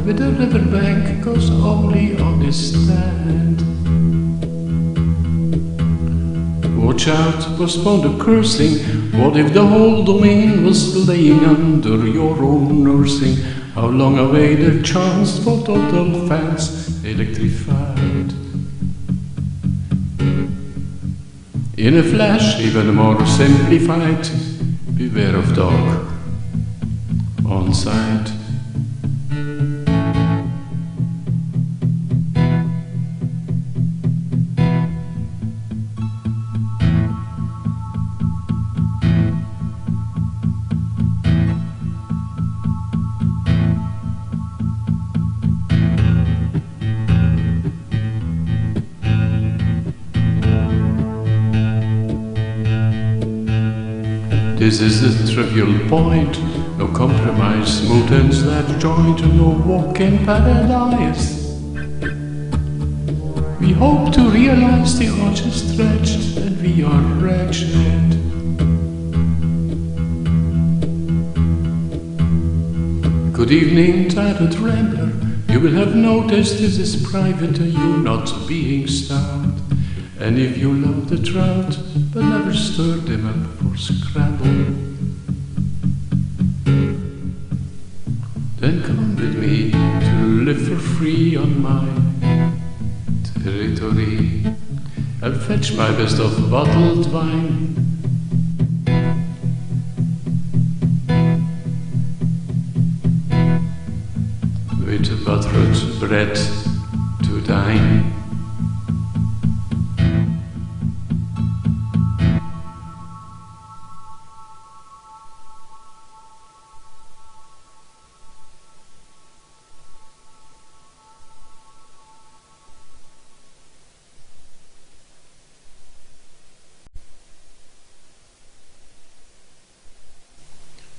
with a riverbank goes only on this stand. Watch out, postpone the cursing. What if the whole domain was laying under your own nursing? How long away the chance for total fans electrified? In a flash, even more simplified, beware of dog on site. This is the trivial point, no compromise, smooth ends that joint, no walk in paradise. We hope to realize the arch is stretched and we are wretched. Good evening, titled Rambler. You will have noticed this is private and you not being starved. And if you love the trout, but never stirred them up for scramble, then come with me to live for free on my territory. I'll fetch my best of bottled wine. With buttered bread to dine.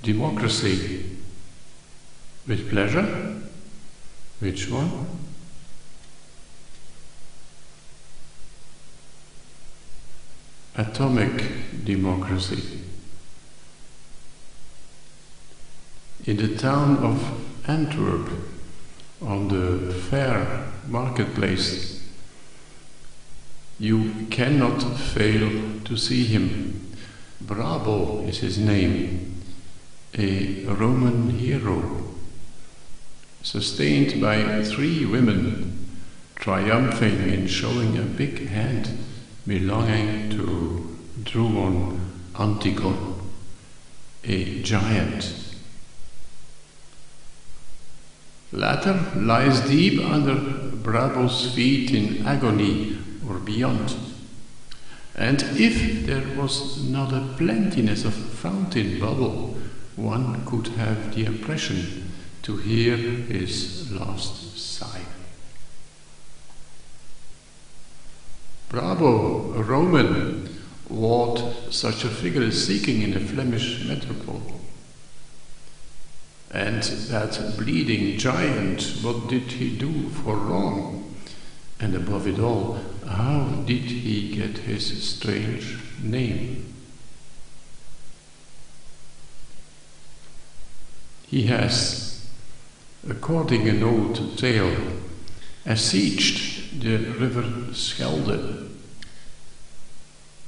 Democracy. With pleasure? Which one? Atomic democracy. In the town of Antwerp, on the fair marketplace, you cannot fail to see him. Bravo is his name. A Roman hero, sustained by 3 women, triumphing in showing a big hand belonging to Druon Antigoon, a giant. Latter lies deep under Bravo's feet in agony or beyond. And if there was not a plentiness of fountain bubble, one could have the impression to hear his last sigh. Bravo, a Roman, what such a figure is seeking in a Flemish metropole. And that bleeding giant, what did he do for wrong? And above it all, how did he get his strange name? He has, according an old tale, besieged the river Schelde,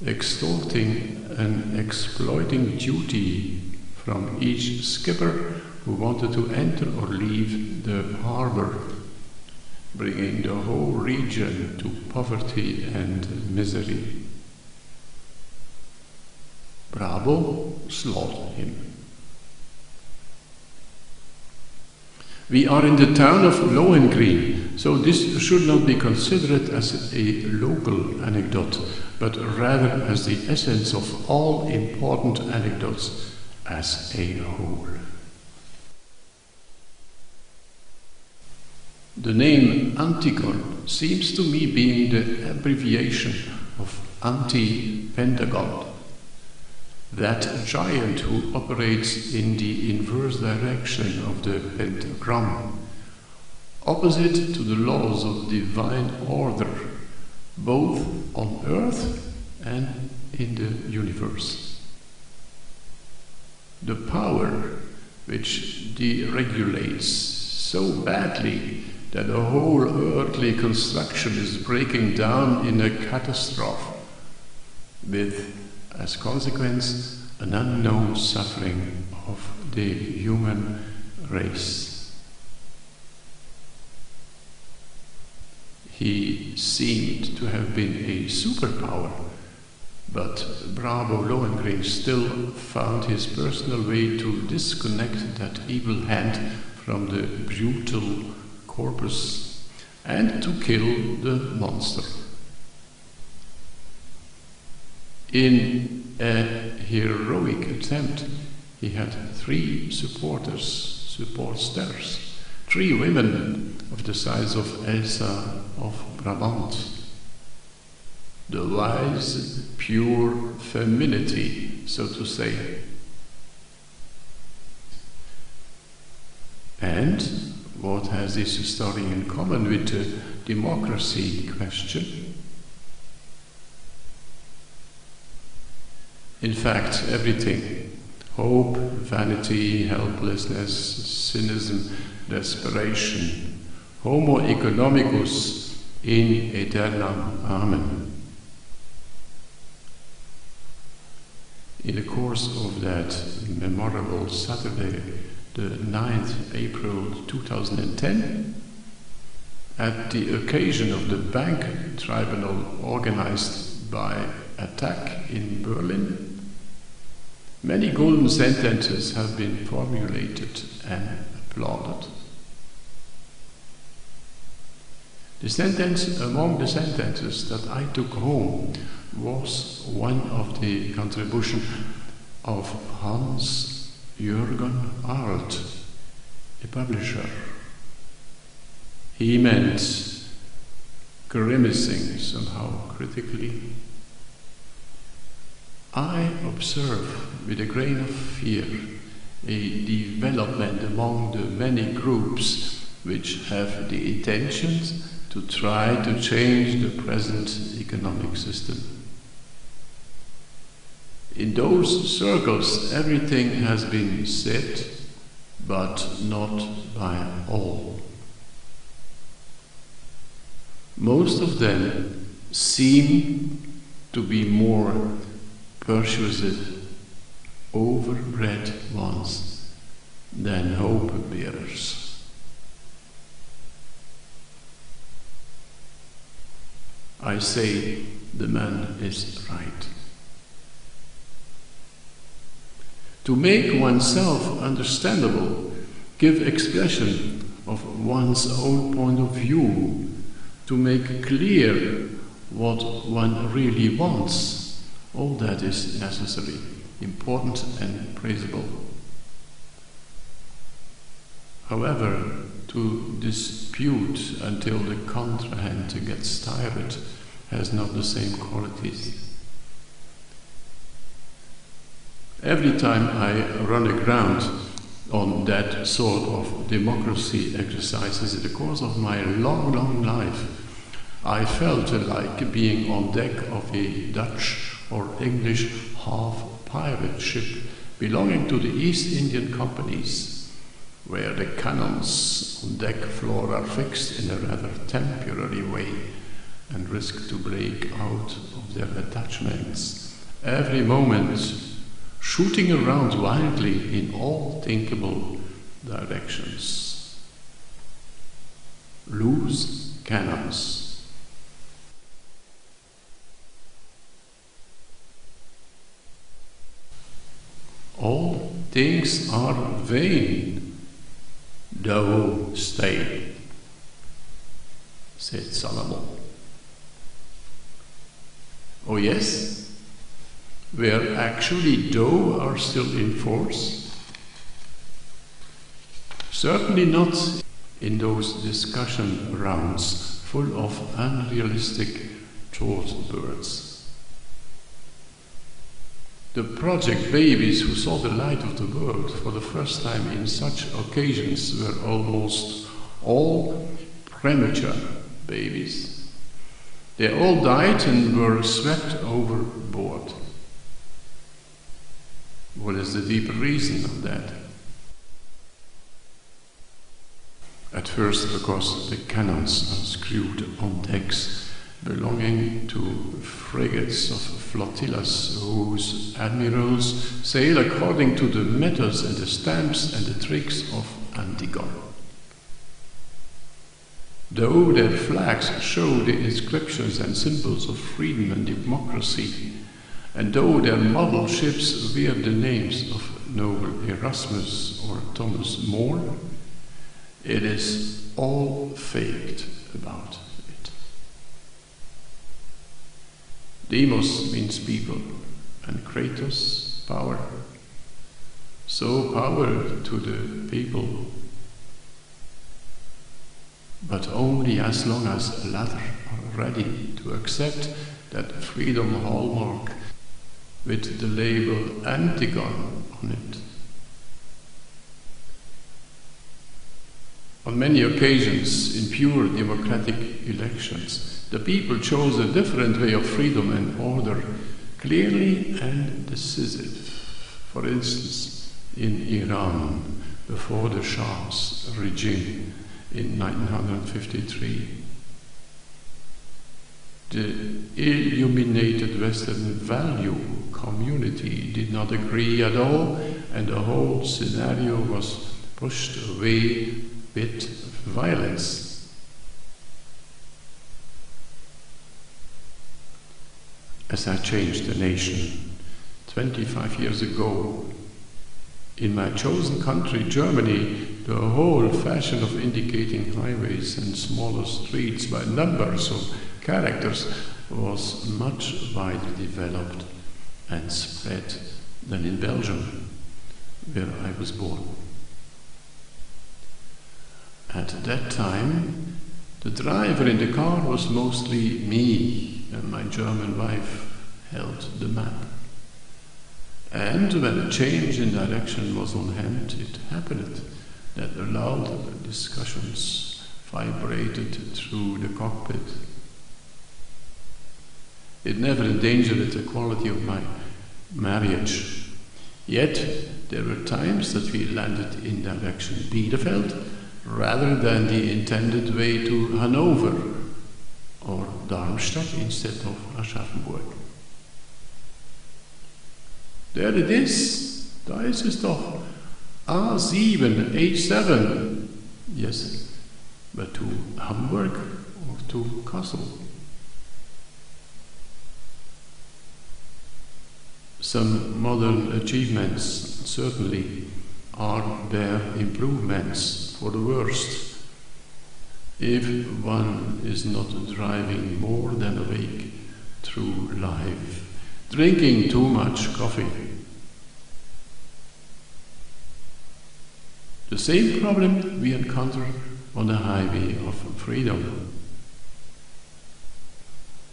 extorting an exploiting duty from each skipper who wanted to enter or leave the harbor, bringing the whole region to poverty and misery. Bravo slaughtered him. We are in the town of Lohengrin, so this should not be considered as a local anecdote, but rather as the essence of all important anecdotes as a whole. The name Antigoon seems to me being the abbreviation of AntiPentagon, that giant who operates in the inverse direction of the pentagram, opposite to the laws of divine order, both on earth and in the universe. The power which deregulates, so badly that the whole earthly construction is breaking down in a catastrophe, with, as consequence, an unknown suffering of the human race. He seemed to have been a superpower, but Bravo Lohengrin still found his personal way to disconnect that evil hand from the brutal corpus and to kill the monster. In a heroic attempt, he had 3 support stars, 3 women of the size of Elsa of Brabant. The wise, pure femininity, so to say. And what has this story in common with the democracy question? In fact, everything. Hope, vanity, helplessness, cynicism, desperation. Homo economicus in aeternam. Amen. In the course of that memorable Saturday, the 9th April 2010, at the occasion of the bank tribunal organized by ATTAC in Berlin, many golden sentences have been formulated and applauded. Among the sentences that I took home was one of the contribution of Hans-Jürgen Arlt, a publisher. He meant, grimacing somehow critically, I observe with a grain of fear a development among the many groups which have the intentions to try to change the present economic system. In those circles, everything has been said, but not by all. Most of them seem to be more persuasive, overbred ones than hope bearers. I say the man is right. To make oneself understandable, give expression of one's own point of view, to make clear what one really wants, all that is necessary, important and praisable. However, to dispute until the contrahand gets tired has not the same qualities. Every time I run aground on that sort of democracy exercises in the course of my long life, I felt like being on deck of a Dutch or English half-pirate ship belonging to the East Indian Companies, where the canons on deck floor are fixed in a rather temporary way and risk to break out of their attachments every moment, shooting around wildly in all thinkable directions. Loose cannons. All things are vain, though stay, said Solomon. Oh yes? Where actually though are still in force? Certainly not in those discussion rounds full of unrealistic thought birds. The project babies who saw the light of the world for the first time in such occasions were almost all premature babies. They all died and were swept overboard. What is the deeper reason of that? At first because the cannons are screwed on decks belonging to frigates of flotillas whose admirals sail according to the methods and the stamps and the tricks of Antigoon. Though their flags show the inscriptions and symbols of freedom and democracy, and though their model ships bear the names of noble Erasmus or Thomas More, it is all faked about it. Demos means people, and Kratos, power. So power to the people, but only as long as the latter are ready to accept that freedom hallmark with the label Antigoon on it. On many occasions, in pure democratic elections, the people chose a different way of freedom and order, clearly and decisive. For instance, in Iran, before the Shah's regime in 1953. The illuminated Western value community did not agree at all, and the whole scenario was pushed away with violence. As I changed the nation 25 years ago, in my chosen country, Germany, the whole fashion of indicating highways and smaller streets by numbers or characters was much wider developed and spread than in Belgium, where I was born. At that time, the driver in the car was mostly me, and my German wife held the map. And when a change in direction was on hand, it happened that the loud discussions vibrated through the cockpit. It never endangered the quality of my marriage. Yet there were times that we landed in direction Bielefeld rather than the intended way to Hanover or Darmstadt instead of Aschaffenburg. There it is. Da ist es doch. A7, H7. Yes, but to Hamburg or to Kassel? Some modern achievements certainly are bare improvements for the worst. If one is not driving more than a week through life, drinking too much coffee. The same problem we encounter on the highway of freedom.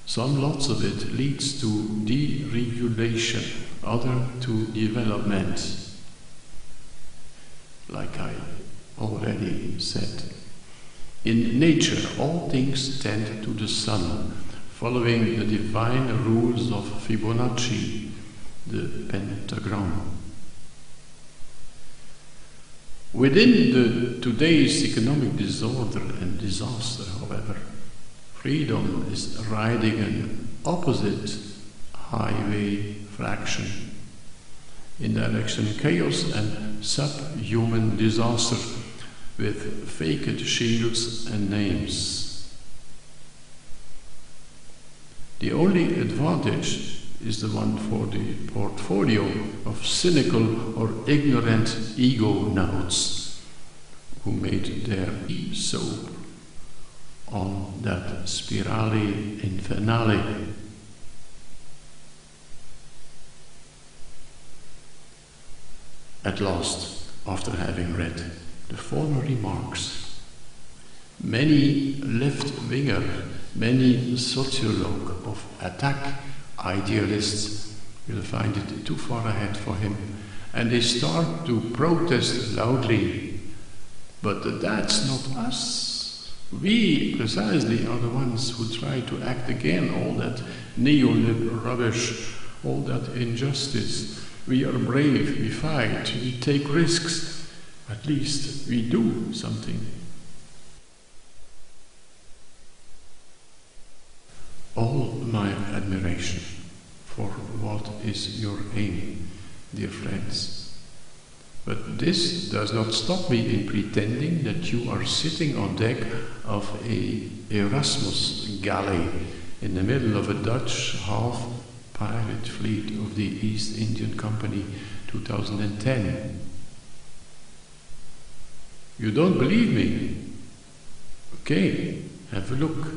Some lots of it leads to deregulation, other to development. Like I already said, in nature all things tend to the sun, following the divine rules of Fibonacci, the pentagram. Within the today's economic disorder and disaster, however, freedom is riding an opposite highway fraction in direction chaos and subhuman disaster with faked shields and names. The only advantage is the one for the portfolio of cynical or ignorant ego-nauts who made their soap on that spirale infernale. At last, after having read the former remarks, many left-winger, many sociologue of attack idealists will find it too far ahead for him, and they start to protest loudly. But that's not us. We precisely are the ones who try to act again all that neoliberal rubbish, all that injustice. We are brave, we fight, we take risks. At least we do something. generation. For what is your aim, dear friends? But this does not stop me in pretending that you are sitting on deck of a Erasmus galley in the middle of a Dutch half-pirate fleet of the East Indian Company 2010. You don't believe me? Okay, have a look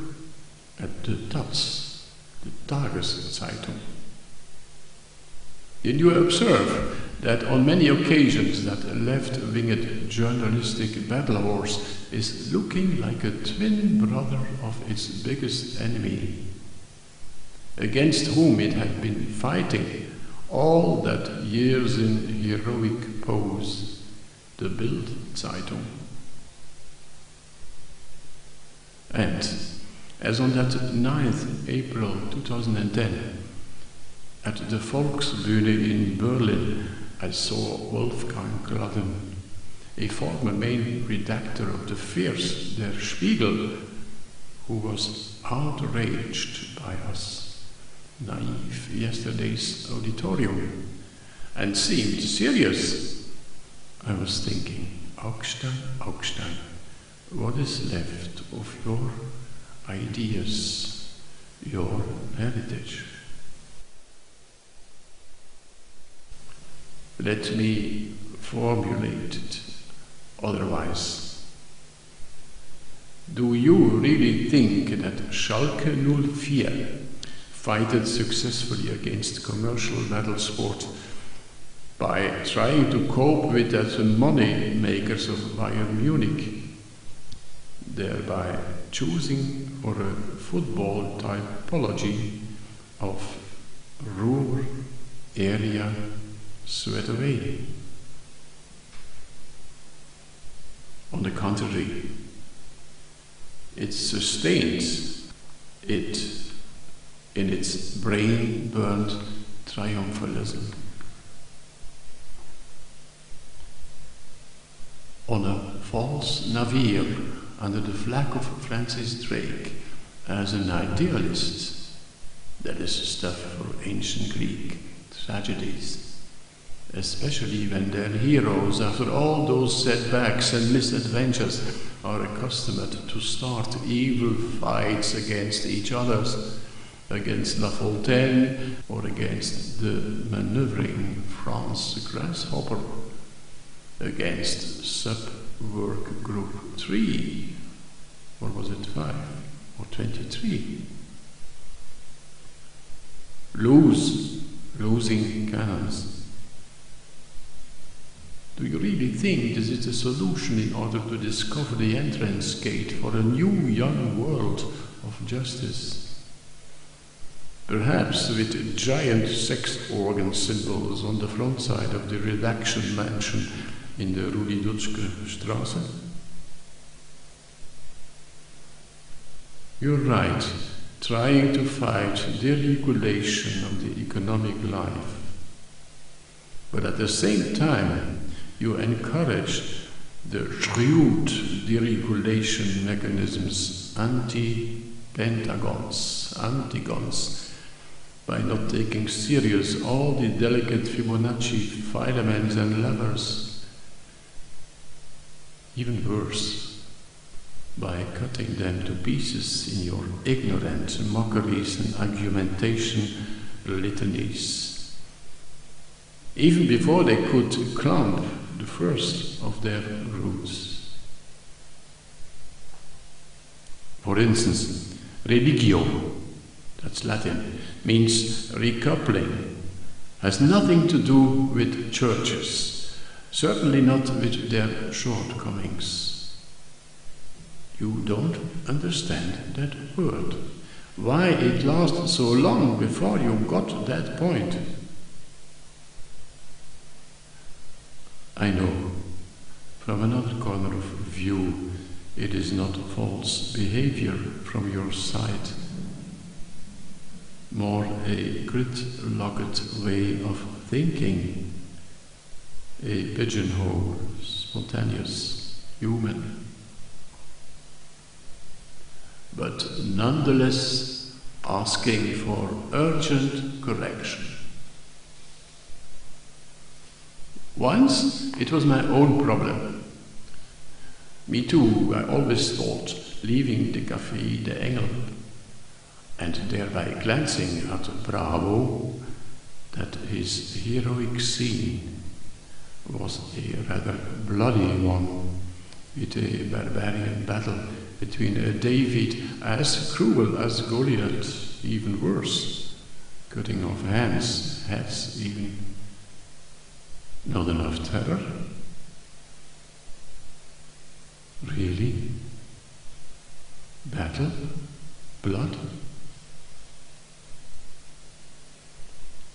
at the Taz, the Tageszeitung. Then you observe that on many occasions that left-winged journalistic battle horse is looking like a twin brother of its biggest enemy, against whom it had been fighting all that years in heroic pose, the Bild-Zeitung. And as on that 9th April 2010, at the Volksbühne in Berlin, I saw Wolfgang Gradden, a former main redactor of the fierce Der Spiegel, who was outraged by us naive yesterday's auditorium and seemed serious. I was thinking, Augstein, what is left of your ideas, your heritage? Let me formulate it otherwise. Do you really think that Schalke 04 fighted successfully against commercial medal sport by trying to cope with the money makers of Bayern Munich, thereby choosing for a football typology of Ruhr area sweat away? On the contrary, it sustains it in its brain-burned triumphalism. On a false navire under the flag of Francis Drake as an idealist, that is stuff for ancient Greek tragedies, especially when their heroes, after all those setbacks and misadventures, are accustomed to start evil fights against each other, against La Fontaine or against the maneuvering France grasshopper, against sub-work group 3, or was it 5 or 23? Losing canons. Do you really think this is the solution in order to discover the entrance gate for a new young world of justice? Perhaps with giant sex organ symbols on the front side of the redaction mansion in the Rudi-Dutschke Straße? You're right, trying to fight deregulation of the economic life. But at the same time, you encourage the shrewd deregulation mechanisms, AntiPentagons, Antigons, by not taking serious all the delicate Fibonacci filaments and levers. Even worse, by cutting them to pieces in your ignorant mockeries and argumentation litanies, even before they could clamp the first of their roots. For instance, religio, that's Latin, means recoupling, has nothing to do with churches, certainly not with their shortcomings. You don't understand that word, why it lasted so long before you got that point. I know, from another corner of view, it is not false behavior from your side, more a grid-locked way of thinking, a pigeonhole, spontaneous, human. But nonetheless, asking for urgent correction. Once it was my own problem. Me too, I always thought, leaving the Café de Engel and thereby glancing at Bravo, that his heroic scene was a rather bloody one, with a barbarian battle between a David as cruel as Goliath, even worse, cutting off hands, heads even. Not enough terror? Really? Battle? Blood?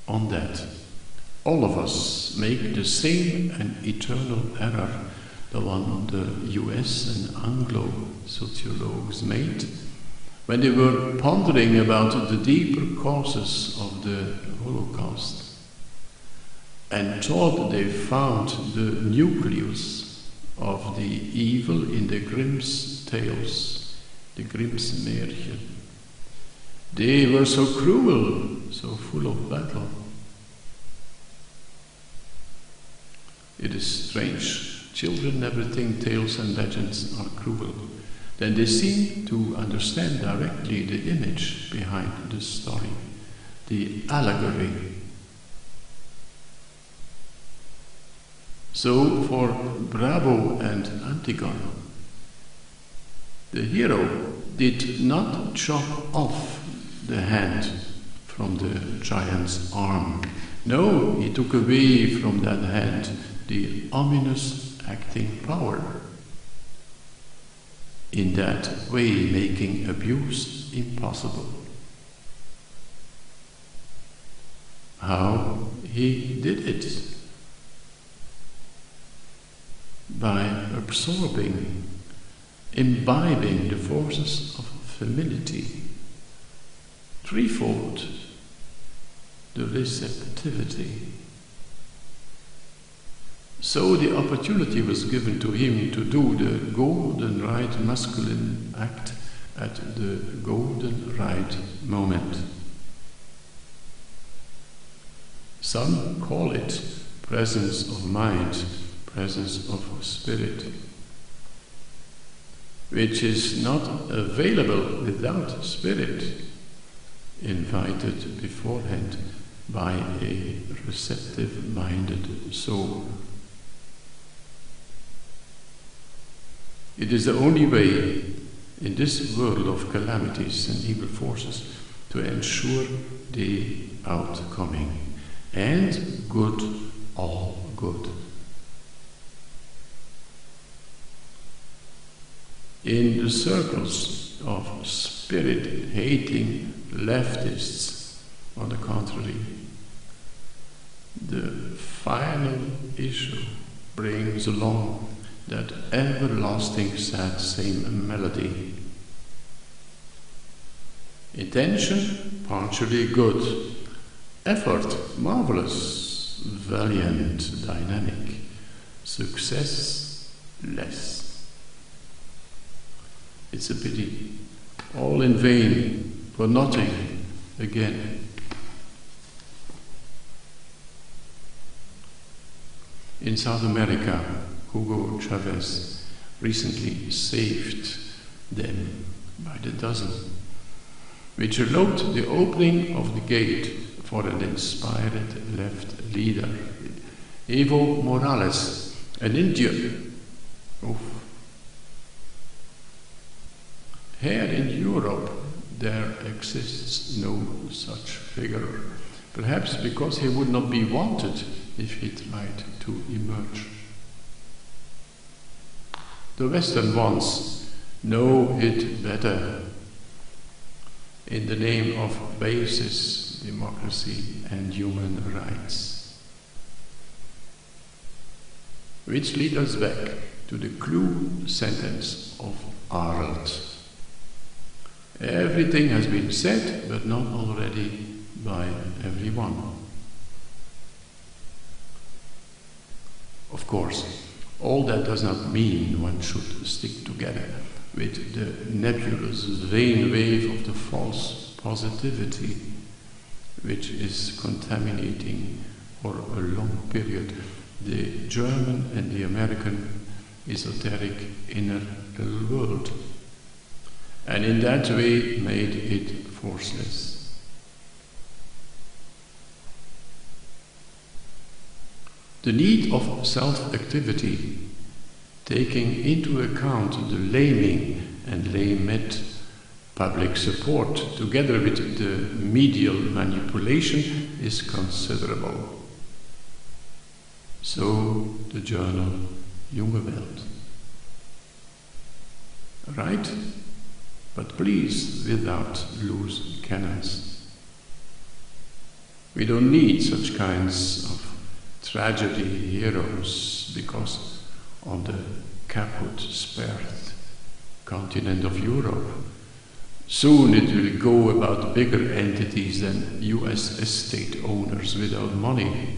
On that, all of us make the same and eternal error, the one the US and Anglo sociologues made when they were pondering about the deeper causes of the Holocaust and thought they found the nucleus of the evil in the Grimm's tales, the Grimm's Märchen. They were so cruel, so full of battle. It is strange. Children never think tales and legends are cruel. Then they seem to understand directly the image behind the story, the allegory. So for Bravo and Antigoon, the hero did not chop off the hand from the giant's arm. No, he took away from that hand the ominous acting power, in that way making abuse impossible. How he did it? By absorbing, imbibing the forces of femininity, threefold the receptivity. So the opportunity was given to him to do the golden right masculine act at the golden right moment. Some call it presence of mind, presence of spirit, which is not available without spirit, invited beforehand by a receptive-minded soul. It is the only way in this world of calamities and evil forces to ensure the outcoming, and good, all good. In the circles of spirit-hating leftists, on the contrary, the final issue brings along that everlasting sad same melody. Intention, partially good. Effort, marvelous, valiant, dynamic. Success, less. It's a pity. All in vain, for nothing, again. In South America, Hugo Chavez recently saved them by the dozen, which allowed the opening of the gate for an inspired left leader, Chavez-Morales, an Indian. Oof. Here in Europe there exists no such figure, perhaps because he would not be wanted if he tried to emerge. The Western ones know it better in the name of basis, democracy and human rights. Which lead us back to the clue sentence of Arnold. Everything has been said, but not already by everyone. Of course, all that does not mean one should stick together with the nebulous vain wave of the false positivity, which is contaminating for a long period the German and the American esoteric inner little world, and in that way made it forceless. The need of self-activity, taking into account the laming and lament public support together with the medial manipulation, is considerable. So the journal Junge Welt. Right? But please, without loose cannons. We don't need such kinds of tragedy heroes, because on the caput spared continent of Europe, soon it will go about bigger entities than US estate owners without money.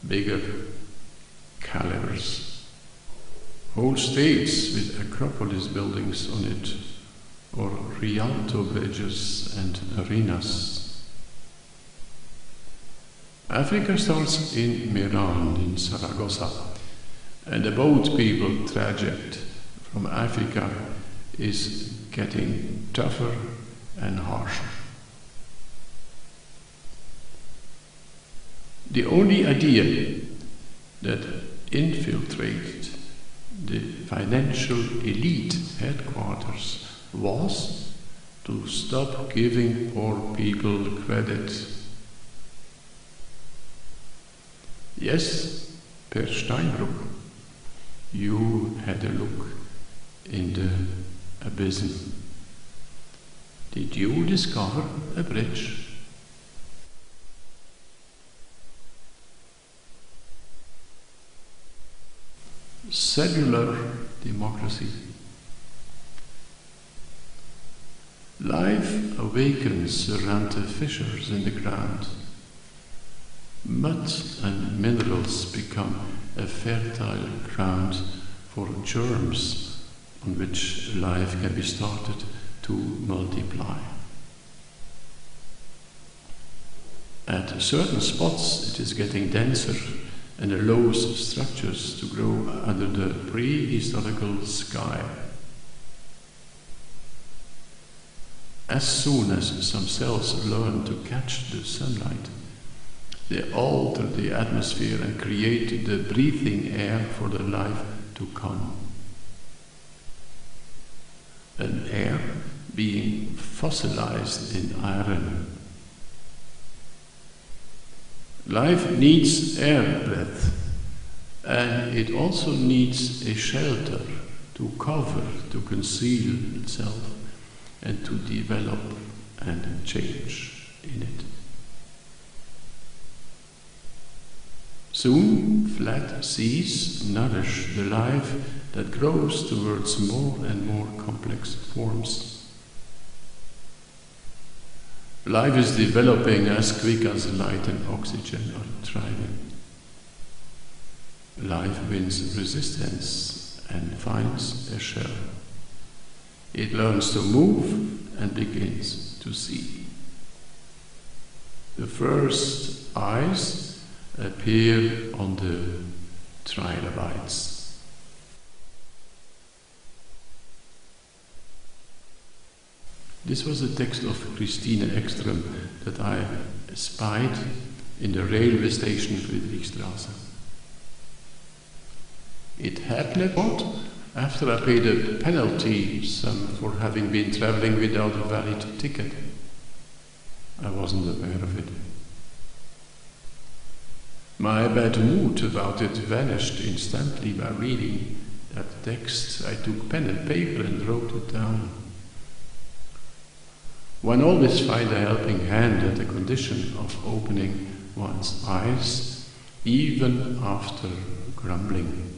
Bigger calibers. Whole states with Acropolis buildings on it, or Rialto bridges and arenas. Africa starts in Meran in Saragossa, and the boat people traject from Africa is getting tougher and harsher. The only idea that infiltrated the financial elite headquarters was to stop giving poor people credit. Yes, Per Steinbrück, you had a look in the abysm. Did you discover a bridge? Cellular democracy. Life awakens around the fissures in the ground. Mud and minerals become a fertile ground for germs on which life can be started to multiply. At certain spots it is getting denser and allows structures to grow under the prehistorical sky. As soon as some cells learn to catch the sunlight, they alter the atmosphere and create the breathing air for the life to come. An air being fossilized in iron. Life needs air breath, and it also needs a shelter to cover, to conceal itself, and to develop and change in it. Soon, flat seas nourish the life that grows towards more and more complex forms. Life is developing as quick as light and oxygen are thriving. Life wins resistance and finds a shell. It learns to move and begins to see. The first eyes appear on the trilobites. This was a text of Christine Ekström that I spied in the railway station Friedrichstraße. It had left after I paid a penalty sum for having been travelling without a valid ticket. I wasn't aware of it. My bad mood about it vanished instantly by reading that text. I took pen and paper and wrote it down. One always finds a helping hand at the condition of opening one's eyes, even after grumbling.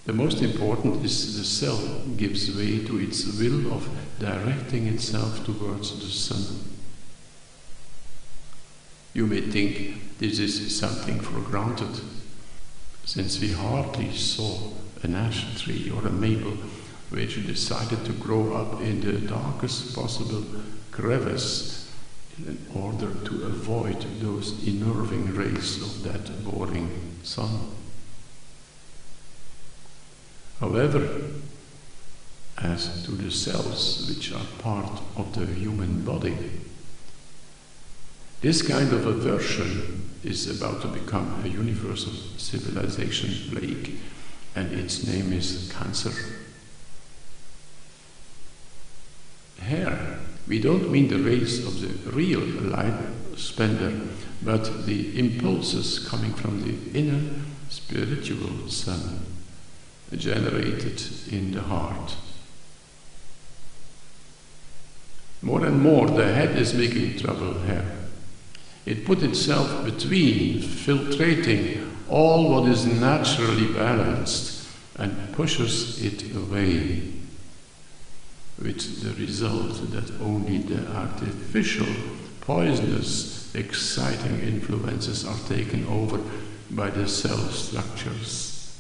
The most important is the cell gives way to its will of directing itself towards the sun. You may think this is something for granted, since we hardly saw an ash tree or a maple, which decided to grow up in the darkest possible crevice in order to avoid those enerving rays of that boring sun. However, as to the cells which are part of the human body, this kind of aversion is about to become a universal civilization plague, and its name is cancer. Here, we don't mean the rays of the real light spender, but the impulses coming from the inner spiritual sun, generated in the heart. More and more, the head is making trouble here. It put itself between, filtrating all what is naturally balanced and pushes it away, with the result that only the artificial, poisonous, exciting influences are taken over by the cell structures.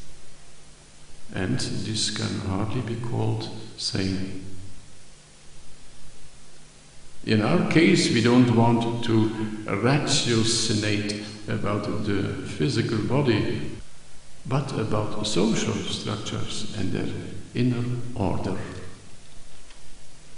And this can hardly be called sane. In our case, we don't want to ratiocinate about the physical body, but about social structures and their inner order.